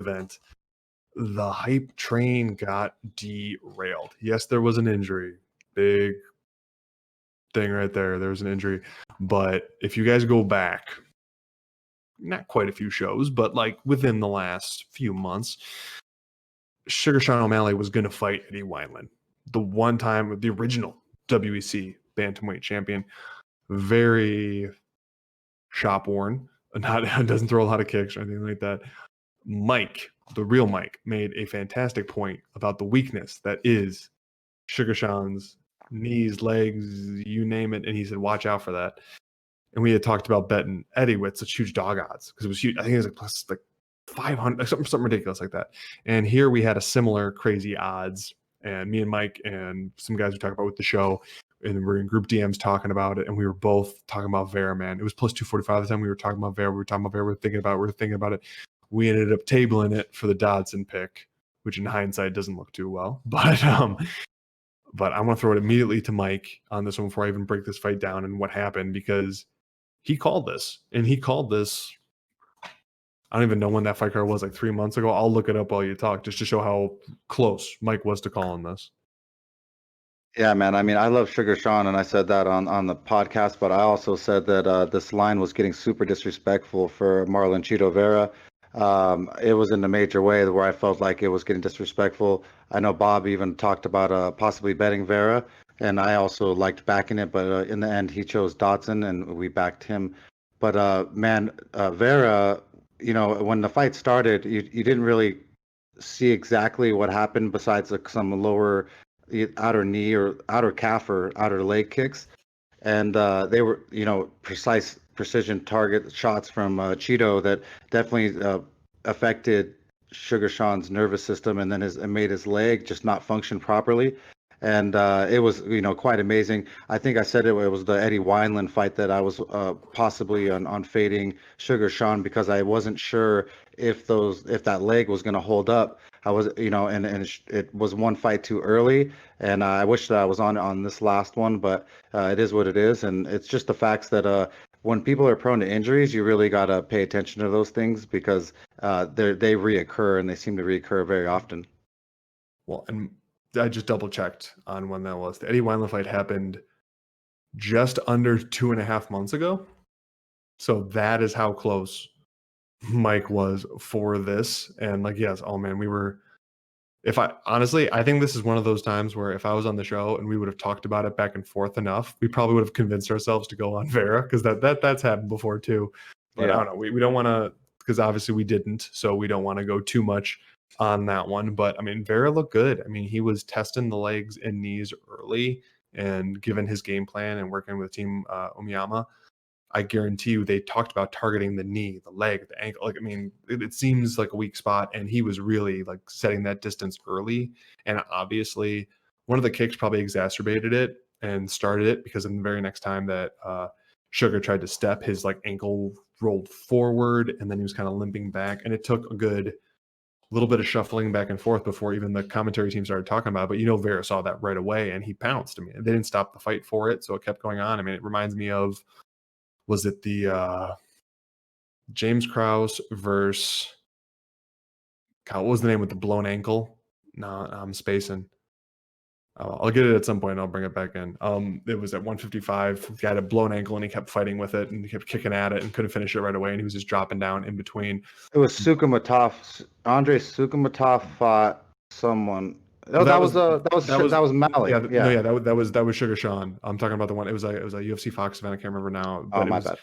event, the hype train got derailed. Yes, there was an injury. Big thing right there. There was an injury. But if you guys go back, not quite a few shows, but like within the last few months, Sugar Sean O'Malley was going to fight Eddie Wineland. The one time, the original WEC bantamweight champion, very shop worn, doesn't throw a lot of kicks or anything like that. Mike, the real Mike, made a fantastic point about the weakness that is Sugar Sean's knees, legs, you name it. And he said, watch out for that. And we had talked about betting Eddie with such huge dog odds because it was huge. I think it was like plus like 500, something ridiculous like that. And here we had a similar crazy odds. And me and Mike and some guys we talked about with the show, and we're in group DMs talking about it. And we were both talking about Vera, man. It was plus 245 at the time. We were talking about Vera. We were thinking about it. We ended up tabling it for the Dodson pick, which in hindsight doesn't look too well. But I'm going to throw it immediately to Mike on this one before I even break this fight down and what happened, because he called this. And he called this, I don't even know when that fight card was, like 3 months ago. I'll look it up while you talk just to show how close Mike was to calling this. Yeah, man. I mean, I love Sugar Sean, and I said that on the podcast, but I also said that this line was getting super disrespectful for Marlon Cheeto Vera. It was in a major way where I felt like it was getting disrespectful. I know Bob even talked about possibly betting Vera, and I also liked backing it, but in the end, he chose Dotson, and we backed him. But man, Vera, when the fight started, you didn't really see exactly what happened besides like some lower outer knee or outer calf or outer leg kicks, and they were precise precision target shots from Cheeto that definitely affected Sugar Sean's nervous system, and then it made his leg just not function properly. And it was quite amazing. I think I said it was the Eddie Wineland fight that I was possibly on fading Sugar Sean because I wasn't sure if that leg was going to hold up. I was, and it was one fight too early, and I wish that I was on this last one, but it is what it is, and it's just the facts that when people are prone to injuries, you really got to pay attention to those things because they reoccur, and they seem to reoccur very often. Well, and I just double checked on when that was. The Eddie Wineland fight happened just under 2.5 months ago. So that is how close Mike was for this. And like, yes, oh man, I think this is one of those times where if I was on the show and we would have talked about it back and forth enough, we probably would have convinced ourselves to go on Vera, because that's happened before too. But yeah. I don't know. We don't want to, because obviously we didn't, so we don't want to go too much on that one. But I mean, Vera looked good. I mean, he was testing the legs and knees early, and given his game plan and working with Team Omiyama, I guarantee you they talked about targeting the knee, the leg, the ankle. Like, I mean, it seems like a weak spot, and he was really like setting that distance early. And obviously, one of the kicks probably exacerbated it and started it, because in the very next time that Sugar tried to step, his like ankle rolled forward, and then he was kind of limping back, and it took a good little bit of shuffling back and forth before even the commentary team started talking about it. But Vera saw that right away, and he pounced. I mean, they didn't stop the fight for it, so it kept going on. I mean, it reminds me of, was it the James Krause versus, God, what was the name with the blown ankle? No, I'm spacing. I'll get it at some point. I'll bring it back in. It was at 155. He had a blown ankle, and he kept fighting with it, and he kept kicking at it and couldn't finish it right away, and he was just dropping down in between. It was Sukumatov. Andrei Sukumatov fought someone. Oh, that was Malik. That was Sugar Sean. I'm talking about the one. It was a UFC Fox event. I can't remember now. But my bad.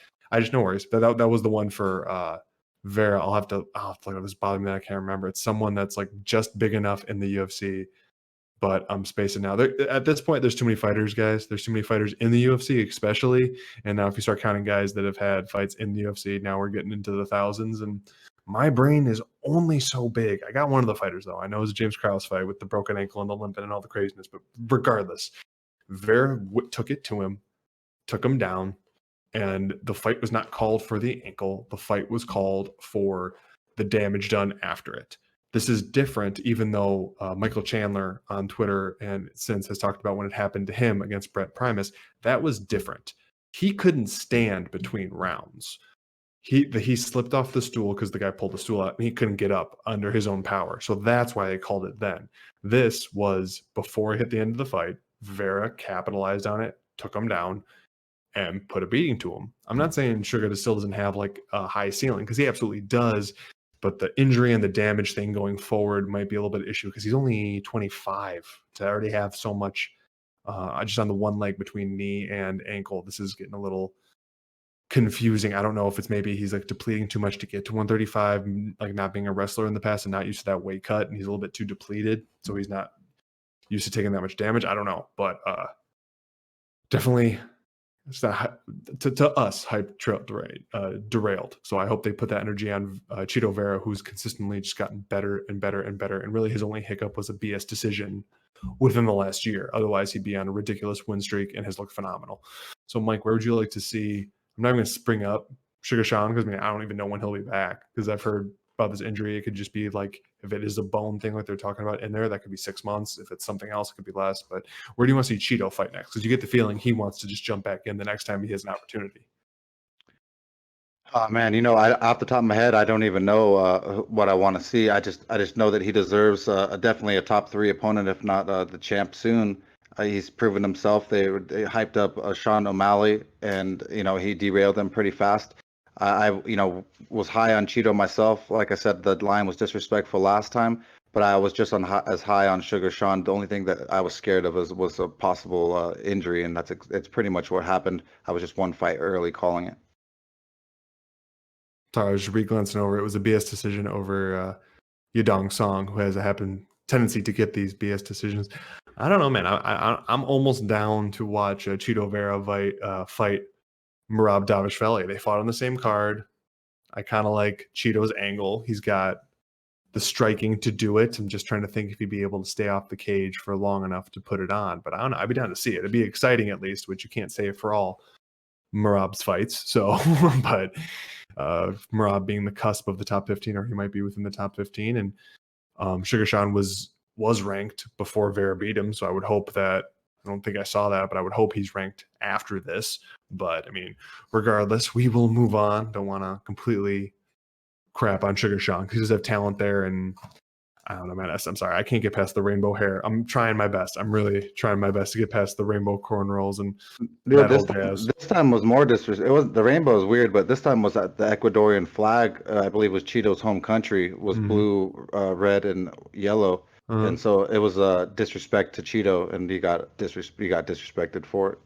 No worries. But that was the one for Vera. I'll have to look at this. Bothering me that I can't remember. It's someone that's like just big enough in the UFC, but I'm spacing now. At this point, there's too many fighters, guys. There's too many fighters in the UFC, especially. And now if you start counting guys that have had fights in the UFC, now we're getting into the thousands. And my brain is only so big. I got one of the fighters, though. I know it was a James Krause fight with the broken ankle and the limping and all the craziness. But regardless, Vera took it to him, took him down, and the fight was not called for the ankle. The fight was called for the damage done after it. This is different, even though Michael Chandler on Twitter and since has talked about when it happened to him against Brett Primus. That was different. He couldn't stand between rounds. he slipped off the stool because the guy pulled the stool out and he couldn't get up under his own power. So that's why they called it then. This was before he hit the end of the fight. Vera capitalized on it, took him down, and put a beating to him. I'm not saying Sugar still doesn't have like a high ceiling, because he absolutely does, but the injury and the damage thing going forward might be a little bit of issue because he's only 25 to already have so much just on the one leg between knee and ankle. This is getting a little confusing. I don't know if it's maybe he's like depleting too much to get to 135, like not being a wrestler in the past and not used to that weight cut, and he's a little bit too depleted, so he's not used to taking that much damage. I don't know, but definitely it's not to us hype derailed. So I hope they put that energy on Cheeto Vera, who's consistently just gotten better and better and better. And really, his only hiccup was a BS decision within the last year. Otherwise, he'd be on a ridiculous win streak and has looked phenomenal. So, Mike, where would you like to see? I'm not even going to spring up Sugar Sean because I don't even know when he'll be back, because I've heard about this injury. It could just be like, if it is a bone thing like they're talking about in there, that could be 6 months. If it's something else, it could be less. But where do you want to see Cheeto fight next? Because you get the feeling he wants to just jump back in the next time he has an opportunity. Oh man, off the top of my head, I don't even know what I want to see. I just know that he deserves definitely a top 3 opponent, if not the champ soon. He's proven himself. They hyped up Sean O'Malley, and he derailed them pretty fast. I was high on Cheeto myself. Like I said, the line was disrespectful last time, but I was just as high on Sugar Sean. The only thing that I was scared of was a possible injury, and it's pretty much what happened. I was just one fight early calling it. Sorry, I was just re-glancing over. It was a BS decision over Yadong Song, who has a tendency to get these BS decisions. I don't know, man. I'm almost down to watch Cheeto Vera fight Merab Davishvili. They fought on the same card. I kind of like Cheeto's angle. He's got the striking to do it. I'm just trying to think if he'd be able to stay off the cage for long enough to put it on. But I don't know. I'd be down to see it. It'd be exciting at least, which you can't say for all Merab's fights. So, but Merab being the cusp of the top 15, or he might be within the top 15, and Sugar Sean was ranked before Vera beat him. So I would hope that, I don't think I saw that, but I would hope he's ranked after this. But I mean, regardless, we will move on. Don't want to completely crap on Sugar Sean because he does have talent there. And I don't know, man. I'm sorry. I can't get past the rainbow hair. I'm trying my best. I'm really trying my best to get past the rainbow cornrows and that whole jazz. This time was more disrespect. It was, the rainbow is weird, but this time was that the Ecuadorian flag, I believe was Cheeto's home country, was blue, red, and yellow. And so it was disrespect to Cheeto, and he got disrespected for it.